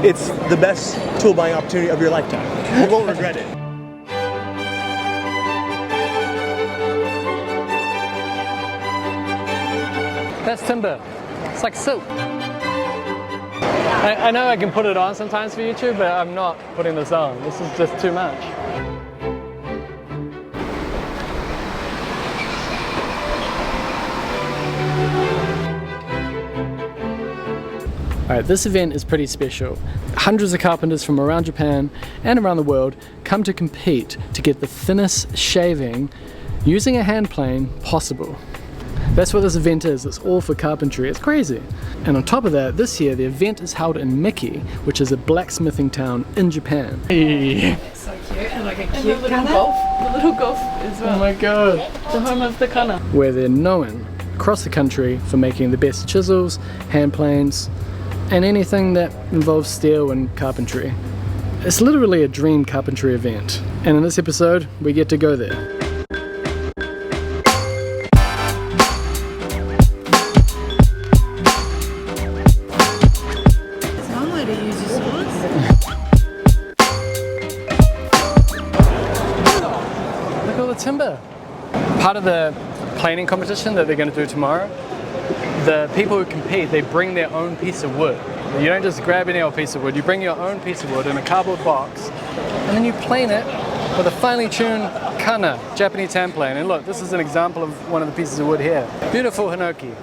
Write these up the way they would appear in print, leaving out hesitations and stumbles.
It's the best tool buying opportunity of your lifetime. You won't regret it. That's timber. It's like silk. I know I can put it on sometimes for YouTube, but I'm not putting this on. This is just too much. Alright, this event is pretty special. Hundreds of carpenters from around Japan and around the world come to compete to get the thinnest shaving using a hand plane possible. That's what this event is. It's all for carpentry. It's crazy. And on top of that, this year the event is held in Miki, which is a blacksmithing town in Japan. Hey. So cute, and like a cute the little golf as well. Oh my god. The home of the Kanna. Where they're known across the country for making the best chisels, hand planes, and anything that involves steel and carpentry. It's literally a dream carpentry event. And in this episode, we get to go there. Timber. Part of the planing competition that they're going to do tomorrow, the people who compete, they bring their own piece of wood. You don't just grab any old piece of wood, you bring your own piece of wood in a cardboard box and then you plane it with a finely tuned Kanna, Japanese hand plane. And look, this is an example of one of the pieces of wood here. Beautiful Hinoki.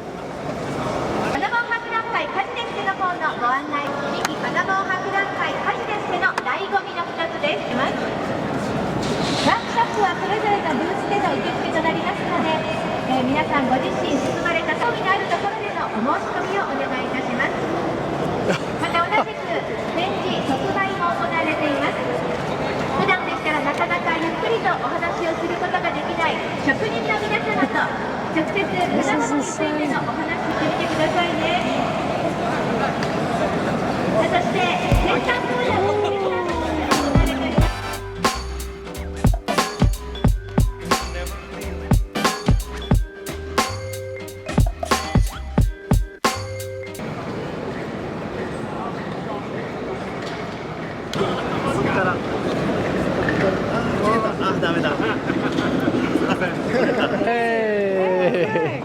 Hey!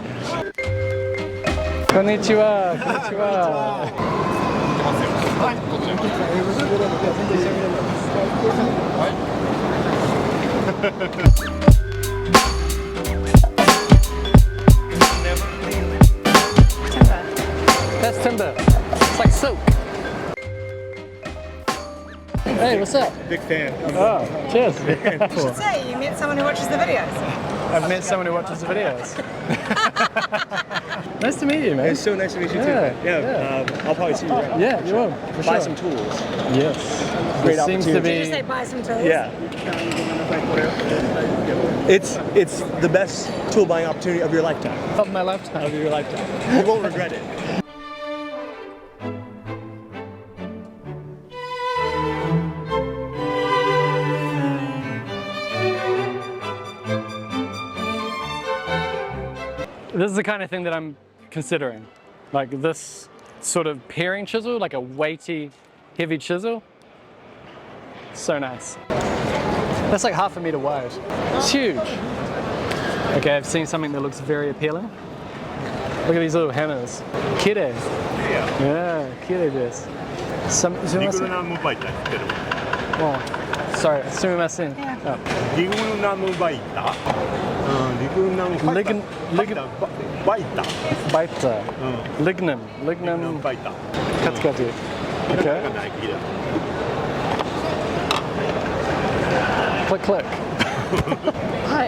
Konnichiwa! Konnichiwa! Timber. That's timber. It's like silk. Hey, what's up? Big fan. Oh, cheers. You should say you met someone who watches the videos. I've met someone who watches the videos. Nice to meet you, man. It's so nice to meet you too. Yeah. I'll probably see you around. Yeah, you will. For Buy sure. some tools. Yes. Great It seems to opportunity. Did you be. say buy some tools? Yeah. It's the best tool buying opportunity of your lifetime. Of my lifetime. Of your lifetime. You won't regret it. This is the kind of thing that I'm considering. Like this sort of paring chisel, like a weighty, heavy chisel. So nice. That's like 1/2 meter wide. It's huge. Okay, I've seen something that looks very appealing. Look at these little hammers. Kirei. Yeah, kirei desu. Oh, sorry, sumimasen. Oh. Baita. Lignum. Katikati. Okay. Click, click. Hi.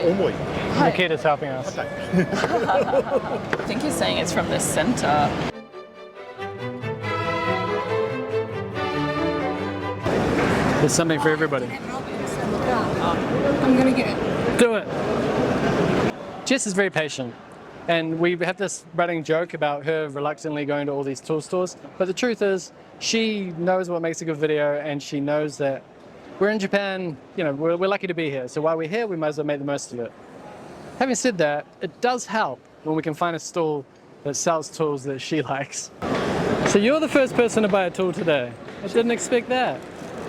Nikita's helping us. I think he's saying it's from the center. There's something for everybody. I'm gonna get it. Do it. Jess is very patient. And we have this running joke about her reluctantly going to all these tool stores. But the truth is, she knows what makes a good video, and she knows that we're in Japan, you know, we're lucky to be here. So while we're here, we might as well make the most of it. Having said that, it does help when we can find a stall that sells tools that she likes. So you're the first person to buy a tool today. I didn't expect that.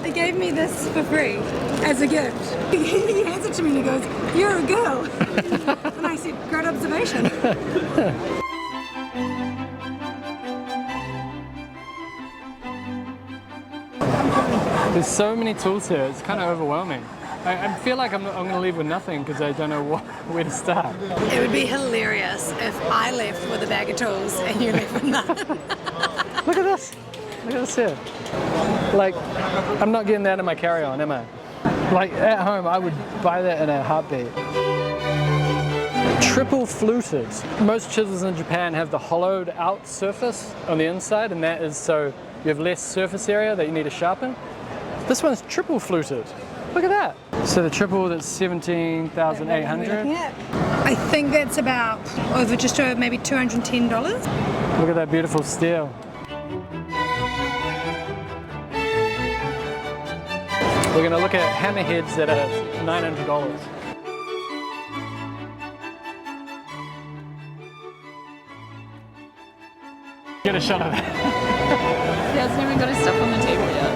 They gave me this for free as a gift. He hands it to me and he goes, "You're a girl." And I said, "Great observation." There's so many tools here, it's kind of overwhelming. I feel like I'm going to leave with nothing because I don't know where to start. It would be hilarious if I left with a bag of tools and you left with none. Look at this. Look at this here. Like, I'm not getting that in my carry-on, am I? Like, at home, I would buy that in a heartbeat. Triple fluted. Most chisels in Japan have the hollowed out surface on the inside, and that is so you have less surface area that you need to sharpen. This one's triple fluted. Look at that. So the triple, that's 17,800. I think that's about just over maybe $210. Look at that beautiful steel. We're going to look at hammerheads that are $900. Get a shot of that. He hasn't even got his stuff on the table yet.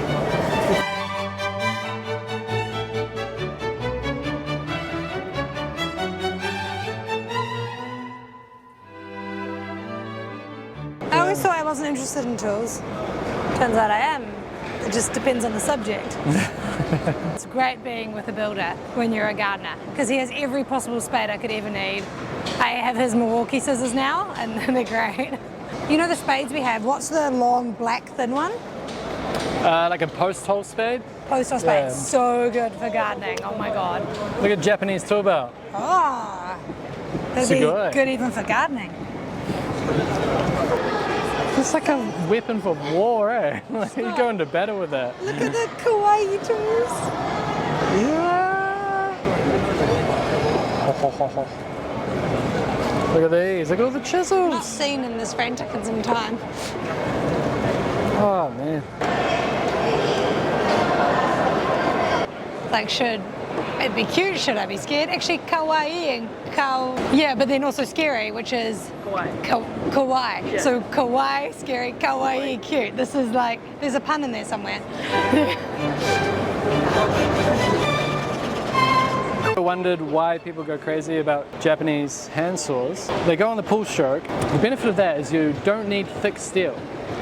I always thought I wasn't interested in tools. Turns out I am. It just depends on the subject. It's great being with a builder when you're a gardener because he has every possible spade I could ever need. I have his Milwaukee scissors now and they're great. You know the spades we have, what's the long black thin one? Like a post hole spade? Post hole spade, so good for gardening, oh my god. Look at Japanese tool belt. Oh, that'd be good even for gardening. It's like a weapon for war, eh? Like you go into battle with that. Look at the kawaii tools. Yeah. Look at these. Look at all the chisels. Not seen in this frantic in some time. Oh man. Like, should it be cute? Should I be scared? Actually, kawaii and yeah, but then also scary, which is kawaii. Yeah. So kawaii, scary, kawaii, cute. This is like, there's a pun in there somewhere. I wondered why people go crazy about Japanese hand saws. They go on the pull stroke. The benefit of that is you don't need thick steel.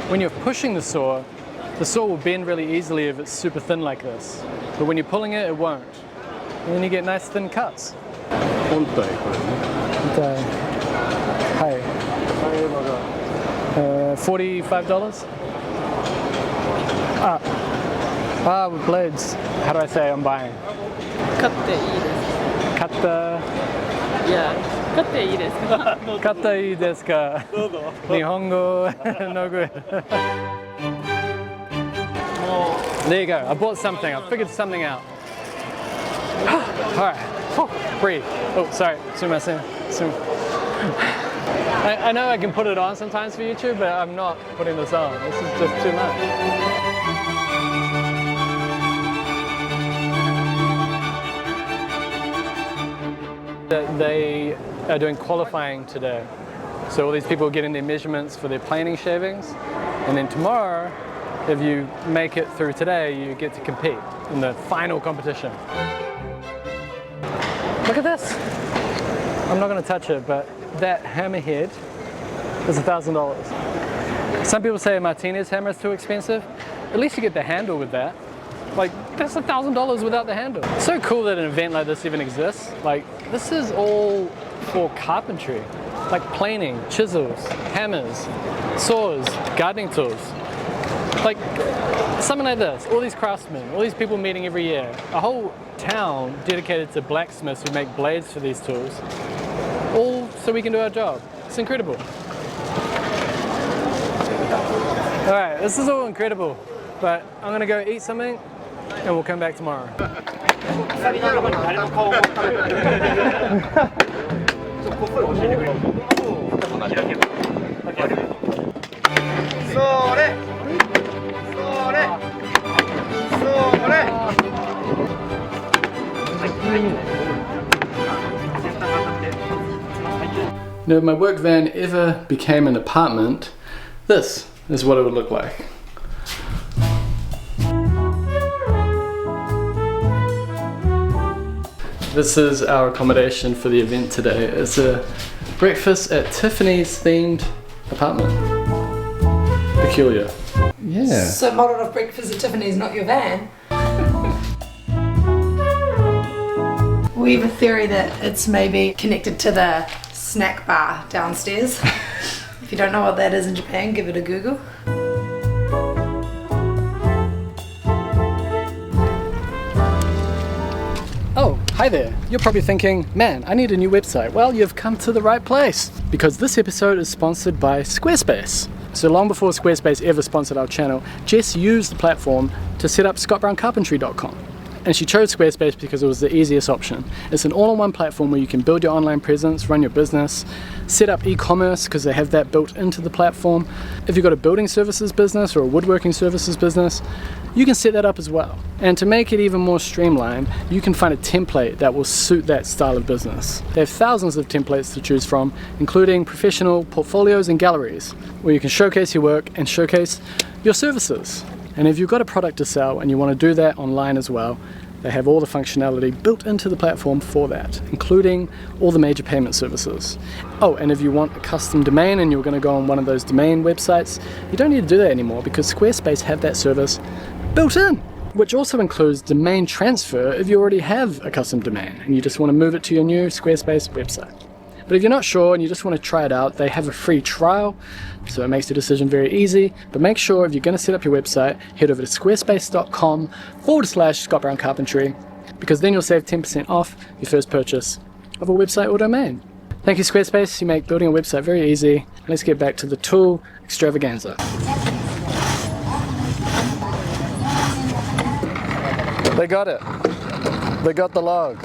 When you're pushing the saw will bend really easily if it's super thin like this. But when you're pulling it, it won't. And then you get nice thin cuts. $45? With blades. How do I say I'm buying? 買っていいです。買ったYeah. 買っていいですか？買っていいですか？どうぞ。日本語 no good. There you go. I bought something. I figured something out. Alright. Breathe. Oh, sorry. Sumimasen. I know I can put it on sometimes for YouTube, but I'm not putting this on. This is just too much. They are doing qualifying today. So all these people are getting their measurements for their planing shavings. And then tomorrow, if you make it through today, you get to compete in the final competition. Look at this. I'm not going to touch it, but that hammerhead is $1,000. Some people say a Martinez hammer is too expensive. At least you get the handle with that. Like, that's $1,000 without the handle. It's so cool that an event like this even exists. Like, this is all for carpentry. Like planing, chisels, hammers, saws, gardening tools. Like, something like this. All these craftsmen, all these people meeting every year. A whole town dedicated to blacksmiths who make blades for these tools. All so we can do our job. It's incredible. Alright, this is all incredible. But I'm gonna go eat something and we'll come back tomorrow. You know, if my work van ever became an apartment, this is what it would look like. This is our accommodation for the event today. It's a breakfast at Tiffany's themed apartment. Peculiar. Yeah. So modelled off breakfast at Tiffany's, not your van. We have a theory that it's maybe connected to the snack bar downstairs. If you don't know what that is in Japan, give it a Google. Oh, hi there. You're probably thinking, man, I need a new website. Well, you've come to the right place, because this episode is sponsored by Squarespace. So long before Squarespace ever sponsored our channel, Jess used the platform to set up scottbrowncarpentry.com. And she chose Squarespace because it was the easiest option. It's an all-in-one platform where you can build your online presence, run your business, set up e-commerce because they have that built into the platform. If you've got a building services business or a woodworking services business, you can set that up as well. And to make it even more streamlined, you can find a template that will suit that style of business. They have thousands of templates to choose from, including professional portfolios and galleries, where you can showcase your work and showcase your services. And if you've got a product to sell and you want to do that online as well, they have all the functionality built into the platform for that, including all the major payment services. Oh, and if you want a custom domain and you're going to go on one of those domain websites, you don't need to do that anymore because Squarespace have that service built in, which also includes domain transfer if you already have a custom domain and you just want to move it to your new Squarespace website. But if you're not sure and you just want to try it out, they have a free trial, so it makes the decision very easy. But make sure if you're going to set up your website, head over to squarespace.com/ScottBrownCarpentry, because then you'll save 10% off your first purchase of a website or domain. Thank you, Squarespace. You make building a website very easy. Let's get back to the tool extravaganza. They got it. They got the log.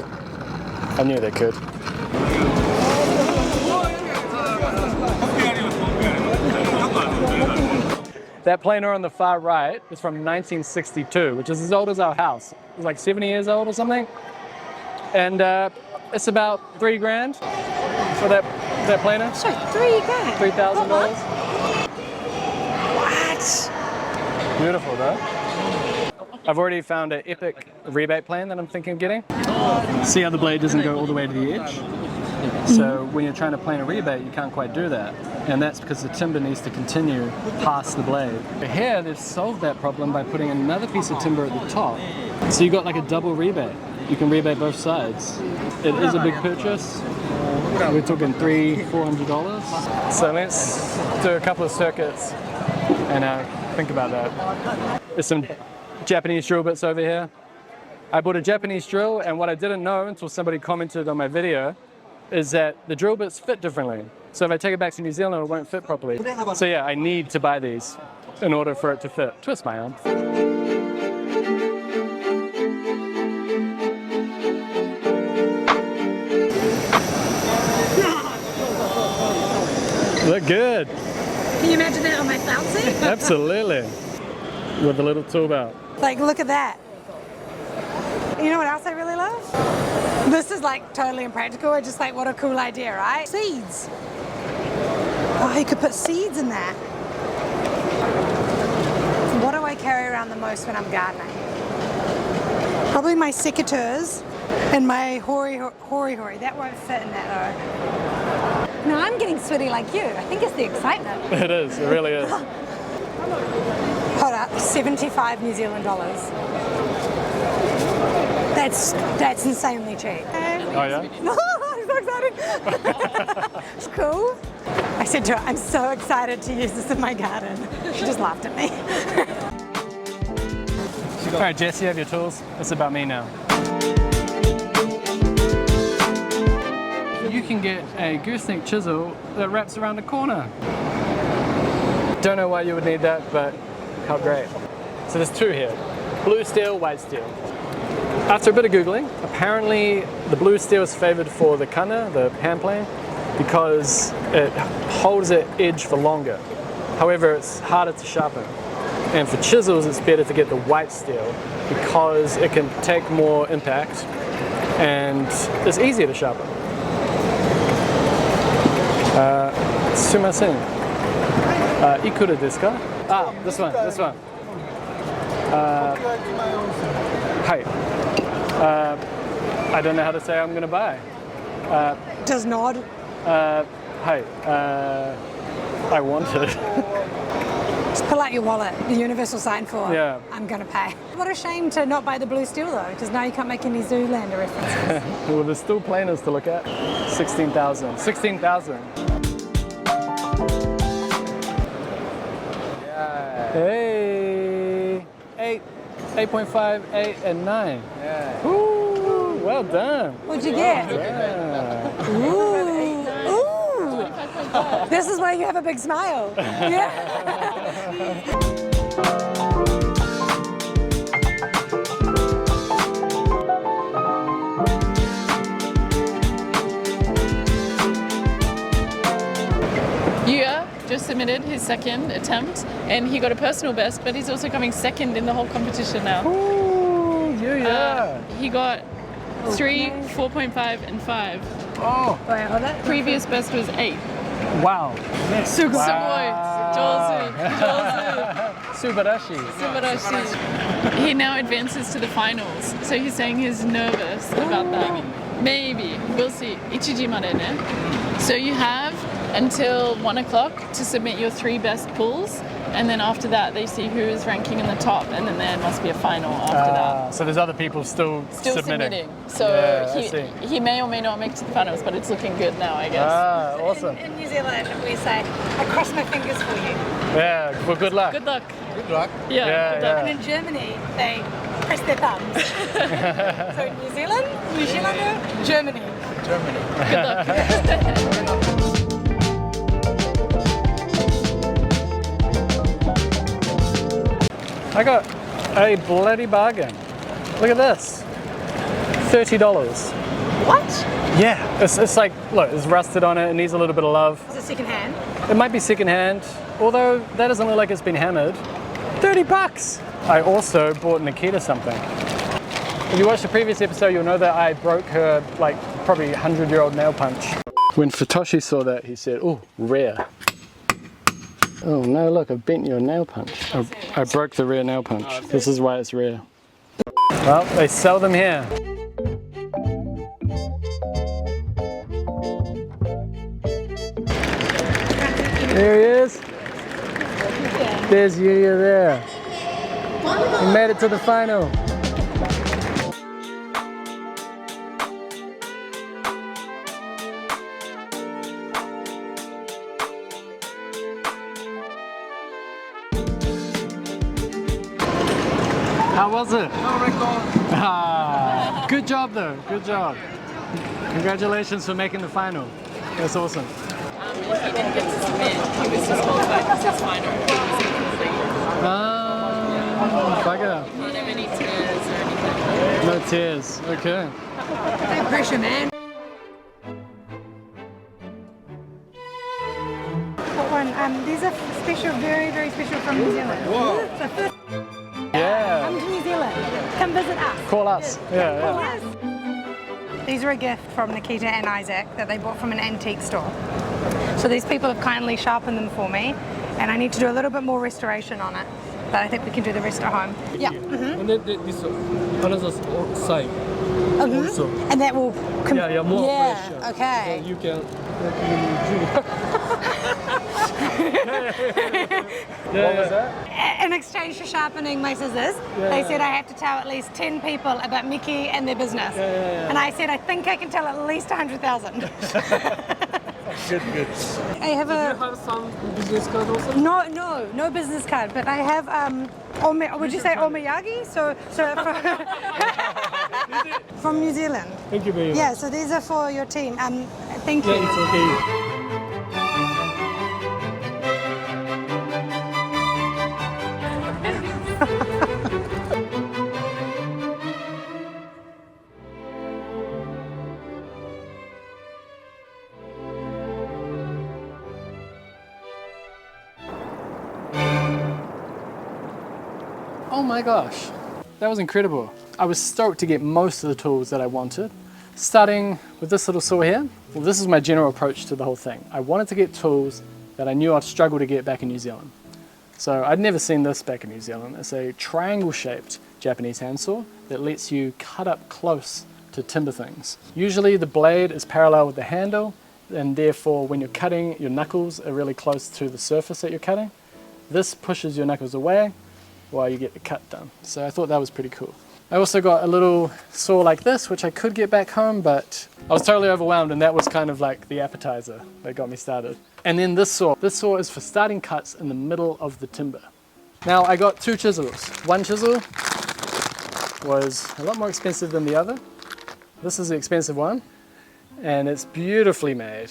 I knew they could. That planer on the far right is from 1962, which is as old as our house. It's like 70 years old or something. And it's about $3,000 for that planer. Sorry, $3,000? $3,000. What? Beautiful though. I've already found an epic rebate plan that I'm thinking of getting. See how the blade doesn't go all the way to the edge? So when you're trying to plane a rebate, you can't quite do that. And that's because the timber needs to continue past the blade. Here, they've solved that problem by putting another piece of timber at the top. So you got like a double rebate. You can rebate both sides. It is a big purchase. We're talking $300-400. So let's do a couple of circuits and think about that. There's some Japanese drill bits over here. I bought a Japanese drill, and what I didn't know until somebody commented on my video is that the drill bits fit differently. So if I take it back to New Zealand, it won't fit properly. So yeah, I need to buy these in order for it to fit. Twist my arm. Look good. Can you imagine that on my flouncy? Absolutely. With a little tool belt. Like, look at that. You know what else I really love? This is like totally impractical. I just like, what a cool idea, right? Seeds. Oh, you could put seeds in that. What do I carry around the most when I'm gardening? Probably my secateurs and my hori. That won't fit in that though. No, I'm getting sweaty like you. I think it's the excitement. It is, it really is. Hold up, 75 New Zealand dollars. That's insanely cheap. Oh yeah? I'm so excited. It's cool. I said to her, I'm so excited to use this in my garden. She just laughed at me. All right, Jess, you have your tools. It's about me now. You can get a gooseneck chisel that wraps around a corner. Don't know why you would need that, but how great. So there's two here, blue steel, white steel. After a bit of Googling, apparently the blue steel is favored for the Kanna, the handplane, because it holds its edge for longer. However, it's harder to sharpen. And for chisels, it's better to get the white steel because it can take more impact and it's easier to sharpen. Sumimasen. Ikura desu ka? Ah, this one. Hi. I don't know how to say I'm gonna buy. Does nod. Hi. I want it. Just pull out your wallet, the universal sign for Yeah. I'm gonna pay. What a shame to not buy the blue steel though, because now you can't make any Zoolander references. Well, there's still planers to look at. 16,000. 16,000. Yeah. Hey. 8. 8.5, 8, and 9. Yeah. Ooh, well done. What'd you get? Yeah. Ooh. This is why you have a big smile. Yeah. Yuya just submitted his second attempt and he got a personal best, but he's also coming second in the whole competition now. Ooh, yeah. He got 3, 4.5, and 5. Oh, Wait, hold it. Previous best was 8. wow. Sugoi. Wow. Jozu. Subarashi. Subarashi. He now advances to the finals. So he's saying he's nervous about that. Maybe. We'll see. Ichiji made ne. So you have until 1 o'clock to submit your 3 best pulls. And then after that, they see who is ranking in the top. And then there must be a final after that. So there's other people still Submitting. So Yeah, I see. he may or may not make it to the finals, but it's looking good now, I guess. Ah, awesome. In New Zealand, we say, I cross my fingers for you. Yeah, well, good luck. Good luck. Good luck. Yeah, Yeah, good luck. And in Germany, they press their thumbs. So in New Zealand, New Zealander, Germany. Germany. Good luck. I got a bloody bargain. Look at this. $30. What? Yeah. It's like, look, it's rusted on it. It needs a little bit of love. Is it second hand? It might be secondhand, although that doesn't look like it's been hammered. $30. I also bought Nikita something. If you watched the previous episode, you'll know that I broke her like probably 100-year-old nail punch. When Futoshi saw that, he said, "Oh, rare." Oh no, look, I've bent your nail punch. I broke the rear nail punch. This is why it's rare. Well, they sell them here. There he is. There's Yuya there. He made it to the final. How was it? Ah, good job though, good job. Congratulations for making the final. That's awesome. He didn't get to submit. He was disqualified because his final was incomplete. Ah, bugger. He didn't have any tears or anything. No tears, okay. No pressure, man. What one? These are special, very, very special from New Zealand. Whoa. So first, Yeah, come to New Zealand. Come visit us. call us. Yeah, Call yeah. us. These are a gift from Nikita and Isaac that they bought from an antique store. So these people have kindly sharpened them for me, and I need to do a little bit more restoration on it. But I think we can do the rest at home. Yeah. And then this another side also. And that will. Yeah, more pressure. Okay. So you can. What was that? In exchange for sharpening my scissors, they said I have to tell at least 10 people about Miki and their business. And I said, I think I can tell at least 100,000. Good, good. I have You a. have some business card also? No business card, but I have would you say omiyagi? So from New Zealand. Thank you very much. Yeah, so these are for your team. Thank you. Yeah, it's okay. Oh my gosh, that was incredible. I was stoked to get most of the tools that I wanted. starting with this little saw here, well, this is my general approach to the whole thing. I wanted to get tools that I knew I'd struggle to get back in New Zealand. So I'd never seen this back in New Zealand. It's a triangle-shaped Japanese handsaw that lets you cut up close to timber things. Usually the blade is parallel with the handle, and therefore when you're cutting, your knuckles are really close to the surface that you're cutting. This pushes your knuckles away while you get the cut done. So I thought that was pretty cool. I also got a little saw like this, which I could get back home, but I was totally overwhelmed, and that was kind of like the appetizer that got me started. And then this saw. This saw is for starting cuts in the middle of the timber. Now I got 2 chisels. One chisel was a lot more expensive than the other. This is the expensive one, and it's beautifully made.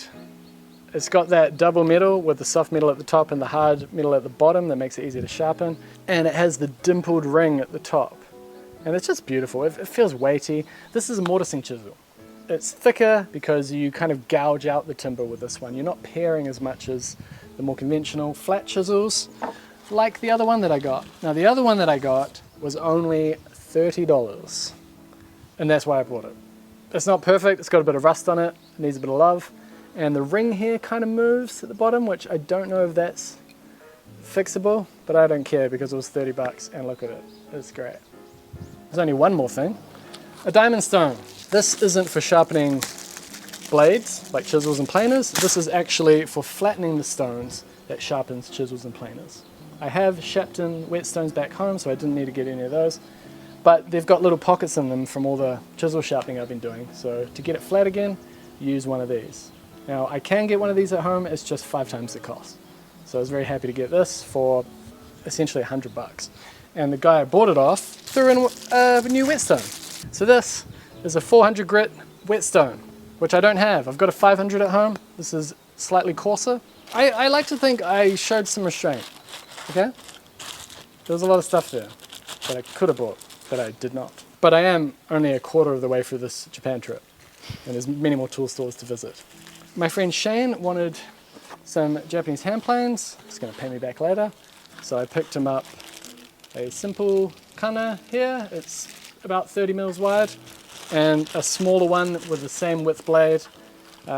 It's got that double metal with the soft metal at the top and the hard metal at the bottom that makes it easy to sharpen. And it has the dimpled ring at the top. And it's just beautiful. It feels weighty. This is a mortising chisel. It's thicker because you kind of gouge out the timber with this one. You're not paring as much as the more conventional flat chisels like the other one that I got. Now the other one that I got was only $30, and that's why I bought it. It's not perfect, it's got a bit of rust on it, it needs a bit of love, and the ring here kind of moves at the bottom, which I don't know if that's fixable, but I don't care because it was $30 and look at it, it's great. There's only one more thing, a diamond stone. This isn't for sharpening blades like chisels and planers, this is actually for flattening the stones that sharpens chisels and planers. I have Shapton whetstones back home, so I didn't need to get any of those. But they've got little pockets in them from all the chisel sharpening I've been doing. So to get it flat again, use one of these. Now I can get one of these at home, it's just 5 times the cost. So I was very happy to get this for essentially $100. And the guy I bought it off threw in a new whetstone. So this is a 400 grit whetstone, which I don't have. I've got a 500 at home. This is slightly coarser. I like to think I showed some restraint, okay? There was a lot of stuff there that I could have bought, but I did not. But I am only a quarter of the way through this Japan trip, and there's many more tool stores to visit. My friend Shane wanted some Japanese hand planes. He's going to pay me back later. So I picked him up a simple Kanna here. It's about 30 mils wide, and a smaller one with the same width blade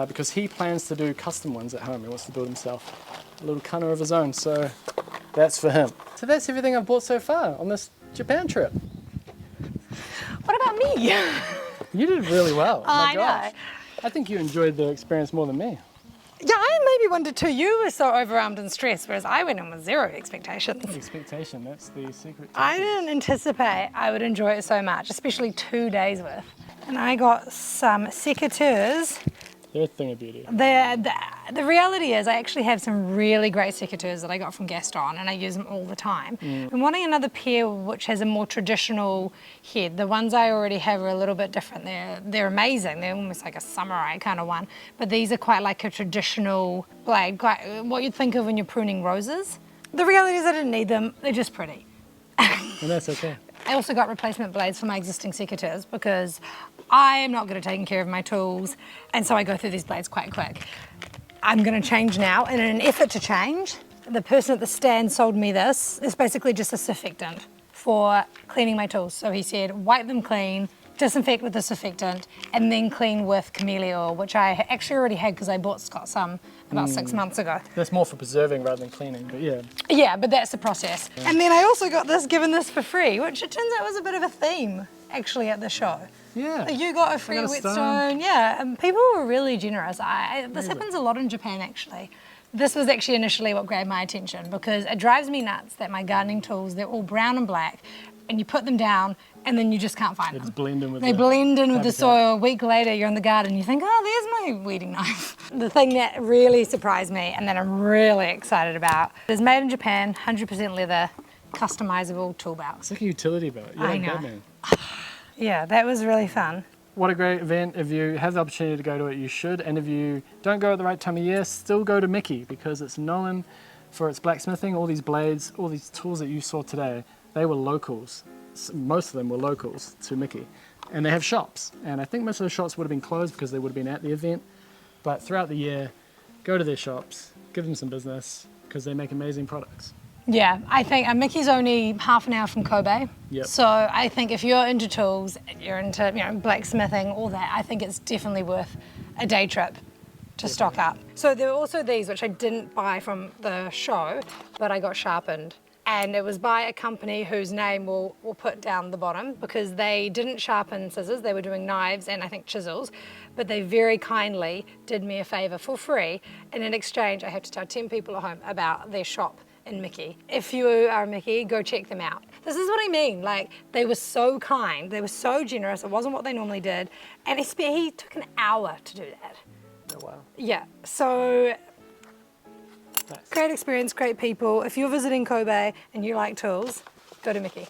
because he plans to do custom ones at home. He wants to build himself a little Kanna of his own, so that's for him. So that's everything I've bought so far on this Japan trip. What about me? You did really well. I gosh. know. I think you enjoyed the experience more than me. Yeah, I maybe wanted to. You were so overwhelmed and stressed, whereas I went in with 0 expectations. Expectation, that's the secret. I didn't anticipate I would enjoy it so much, especially 2 days worth. And I got some secateurs. They're a thing of beauty. The reality is I actually have some really great secateurs that I got from Gaston, and I use them all the time. I'm wanting another pair which has a more traditional head. The ones I already have are a little bit different. They're amazing. They're almost like a samurai kind of one. But these are quite like a traditional blade, quite what you'd think of when you're pruning roses. The reality is I didn't need them. They're just pretty. And that's okay. I also got replacement blades for my existing secateurs because I am not good at taking care of my tools, and so I go through these blades quite quick. I'm going to change now, and in an effort to change, the person at the stand sold me this. It's basically just a surfactant for cleaning my tools. So he said, wipe them clean, disinfect with the surfactant, and then clean with camellia oil, which I actually already had because I bought Scott some about 6 months ago. That's more for preserving rather than cleaning, but yeah. Yeah, but that's the process. Yeah. And then I also got this, given this for free, which it turns out was a bit of a theme actually at the show. Yeah. You got a free whetstone. Yeah, and people were really generous. This happens a lot in Japan actually. This was actually initially what grabbed my attention because it drives me nuts that my gardening tools, they're all brown and black, and you put them down and then you just can't find them. They blend in with the soil. A week later you're in the garden, you think, oh, there's my weeding knife. The thing that really surprised me and that I'm really excited about is made in Japan, 100% leather, customizable tool belt. It's like a utility belt. You're I like know. Batman. Yeah, that was really fun. What a great event. If you have the opportunity to go to it, you should. And if you don't go at the right time of year, still go to Miki because it's known for its blacksmithing. All these blades, all these tools that you saw today, they were locals. Most of them were locals to Miki. And they have shops. And I think most of the shops would have been closed because they would have been at the event. But throughout the year, go to their shops, give them some business because they make amazing products. Yeah, I think Miki's only half an hour from Kobe. Yep. So I think if you're into tools, you're into blacksmithing, all that, I think it's definitely worth a day trip to stock up. So there are also these, which I didn't buy from the show, but I got sharpened. And it was by a company whose name we'll put down the bottom, because they didn't sharpen scissors, they were doing knives and I think chisels, but they very kindly did me a favour for free, and in exchange I have to tell 10 people at home about their shop in Miki. If you are a Miki, go check them out. This is what I mean, like, they were so kind, they were so generous, it wasn't what they normally did, and he took an hour to do that. Oh, wow. Yeah, so Nice. great experience, great people. If you're visiting Kobe and you like tools, go to Miki.